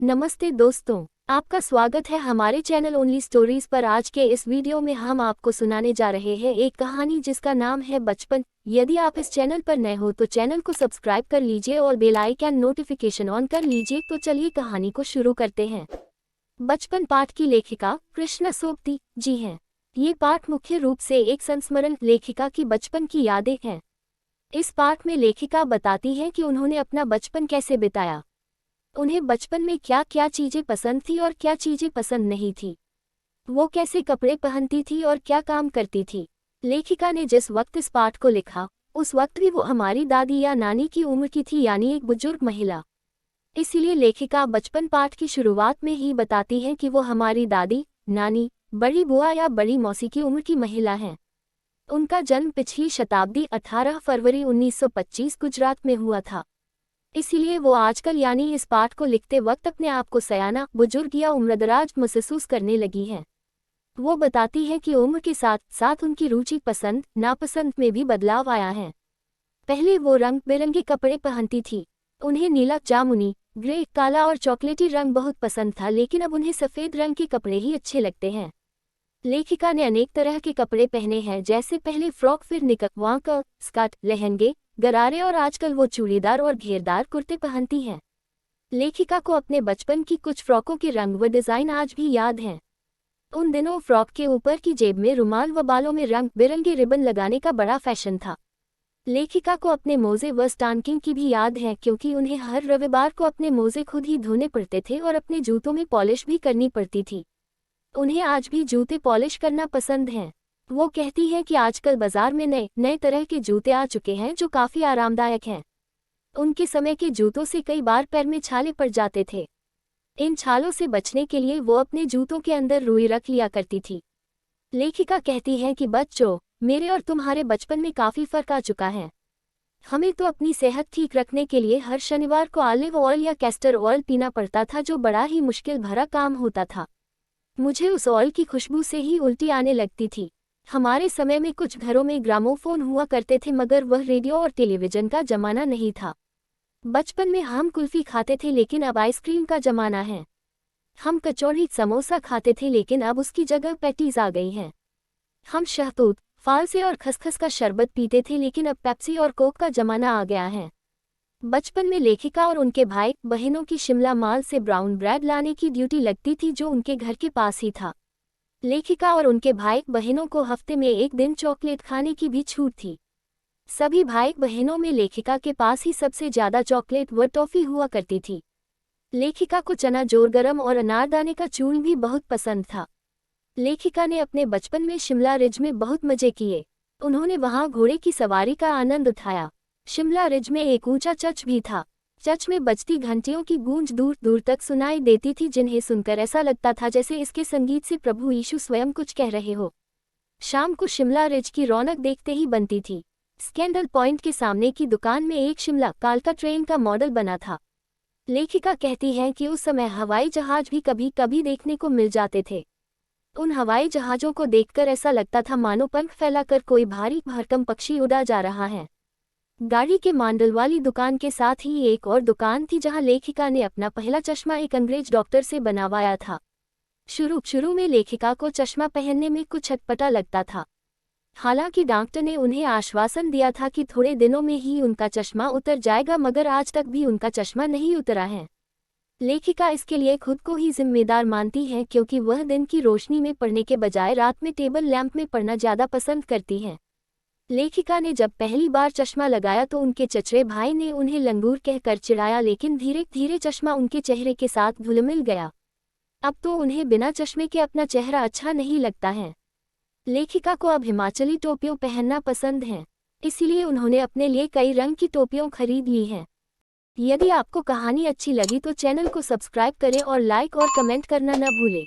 नमस्ते दोस्तों, आपका स्वागत है हमारे चैनल ओनली स्टोरीज पर। आज के इस वीडियो में हम आपको सुनाने जा रहे हैं एक कहानी जिसका नाम है बचपन। यदि आप इस चैनल पर नए हो तो चैनल को सब्सक्राइब कर लीजिए और बेल आइकन नोटिफिकेशन ऑन कर लीजिए। तो चलिए कहानी को शुरू करते हैं। बचपन पाठ की लेखिका कृष्णा सोबती जी हैं। ये पाठ मुख्य रूप से एक संस्मरण लेखिका की बचपन की यादें हैं। इस पाठ में लेखिका बताती हैं कि उन्होंने अपना बचपन कैसे बिताया, उन्हें बचपन में क्या क्या चीजें पसंद थी और क्या चीजें पसंद नहीं थी, वो कैसे कपड़े पहनती थी और क्या काम करती थी। लेखिका ने जिस वक्त इस पाठ को लिखा उस वक्त भी वो हमारी दादी या नानी की उम्र की थी, यानी एक बुजुर्ग महिला। इसीलिए लेखिका बचपन पाठ की शुरुआत में ही बताती है कि वो हमारी दादी, नानी, बड़ी बुआ या बड़ी मौसी की उम्र की महिला हैं। उनका जन्म पिछली शताब्दी 18 फरवरी 1925 गुजरात में हुआ था। इसीलिए वो आजकल यानी इस पाठ को लिखते वक्त अपने आप को सयाना, बुजुर्ग या उम्रदराज महसूस करने लगी हैं। वो बताती है कि उम्र के साथ साथ उनकी रुचि पसंद नापसंद में भी बदलाव आया है। पहले वो रंग बिरंगे कपड़े पहनती थी। उन्हें नीला, जामुनी, ग्रे, काला और चॉकलेटी रंग बहुत पसंद था, लेकिन अब उन्हें सफ़ेद रंग के कपड़े ही अच्छे लगते हैं। लेखिका ने अनेक तरह के कपड़े पहने हैं, जैसे पहले फ्रॉक, फिर निकर, वांका, स्कर्ट, लहंगे, गरारे और आजकल वो चूड़ीदार और घेरदार कुर्ते पहनती हैं। लेखिका को अपने बचपन की कुछ फ्रॉकों के रंग व डिज़ाइन आज भी याद हैं। उन दिनों फ्रॉक के ऊपर की जेब में रुमाल व बालों में रंग बिरंगे रिबन लगाने का बड़ा फैशन था। लेखिका को अपने मोजे व स्टाकिंग की भी याद है, क्योंकि उन्हें हर रविवार को अपने मोजे खुद ही धोने पड़ते थे और अपने जूतों में पॉलिश भी करनी पड़ती थी। उन्हें आज भी जूते पॉलिश करना पसंद हैं। वो कहती हैं कि आजकल बाजार में नए नए तरह के जूते आ चुके हैं जो काफ़ी आरामदायक हैं। उनके समय के जूतों से कई बार पैर में छाले पड़ जाते थे। इन छालों से बचने के लिए वो अपने जूतों के अंदर रुई रख लिया करती थी। लेखिका कहती है कि बच्चों, मेरे और तुम्हारे बचपन में काफ़ी फर्क आ चुका है। हमें तो अपनी सेहत ठीक रखने के लिए हर शनिवार को ऑलिव ऑयल या कैस्टर ऑयल पीना पड़ता था, जो बड़ा ही मुश्किल भरा काम होता था। मुझे उस ऑयल की खुशबू से ही उल्टी आने लगती थी। हमारे समय में कुछ घरों में ग्रामोफोन हुआ करते थे, मगर वह रेडियो और टेलीविज़न का जमाना नहीं था। बचपन में हम कुल्फी खाते थे, लेकिन अब आइसक्रीम का जमाना है। हम कचौड़ी, समोसा खाते थे, लेकिन अब उसकी जगह पैटीज आ गई हैं। हम शहतूत, फालसे और खसखस का शरबत पीते थे, लेकिन अब पेप्सी और कोक का जमाना आ गया है। बचपन में लेखिका और उनके भाई बहनों की शिमला माल से ब्राउन ब्रेड लाने की ड्यूटी लगती थी, जो उनके घर के पास ही था। लेखिका और उनके भाई बहनों को हफ्ते में एक दिन चॉकलेट खाने की भी छूट थी। सभी भाई बहनों में लेखिका के पास ही सबसे ज़्यादा चॉकलेट व टॉफ़ी हुआ करती थी। लेखिका को चना जोर गरम और अनारदाने का चूर्ण भी बहुत पसंद था। लेखिका ने अपने बचपन में शिमला रिज में बहुत मज़े किए। उन्होंने वहाँ घोड़े की सवारी का आनंद उठाया। शिमला रिज में एक ऊंचा चर्च भी था। चर्च में बजती घंटियों की गूंज दूर दूर तक सुनाई देती थी, जिन्हें सुनकर ऐसा लगता था जैसे इसके संगीत से प्रभु यीशु स्वयं कुछ कह रहे हो। शाम को शिमला रिज की रौनक देखते ही बनती थी। स्कैंडल पॉइंट के सामने की दुकान में एक शिमला कालका ट्रेन का मॉडल बना था। लेखिका कहती हैं कि उस समय हवाई जहाज भी कभी कभी देखने को मिल जाते थे। उन हवाई जहाज़ों को देखकर ऐसा लगता था मानो पंख फैलाकर कोई भारी भरकम पक्षी उड़ा जा रहा है। गाड़ी के मांडल वाली दुकान के साथ ही एक और दुकान थी, जहां लेखिका ने अपना पहला चश्मा एक अंग्रेज डॉक्टर से बनवाया था। शुरू में लेखिका को चश्मा पहनने में कुछ अटपटा लगता था। हालांकि डॉक्टर ने उन्हें आश्वासन दिया था कि थोड़े दिनों में ही उनका चश्मा उतर जाएगा, मगर आज तक भी उनका चश्मा नहीं उतरा है। लेखिका इसके लिए खुद को ही जिम्मेदार मानती है, क्योंकि वह दिन की रोशनी में पढ़ने के बजाय रात में टेबल लैंप में पढ़ना ज़्यादा पसंद करती हैं। लेखिका ने जब पहली बार चश्मा लगाया तो उनके चचेरे भाई ने उन्हें लंगूर कहकर चिढ़ाया, लेकिन धीरे धीरे चश्मा उनके चेहरे के साथ घुल मिल गया। अब तो उन्हें बिना चश्मे के अपना चेहरा अच्छा नहीं लगता है। लेखिका को अब हिमाचली टोपियों पहनना पसंद है, इसीलिए उन्होंने अपने लिए कई रंग की टोपियों खरीद ली हैं। यदि आपको कहानी अच्छी लगी तो चैनल को सब्सक्राइब करें और लाइक और कमेंट करना न भूलें।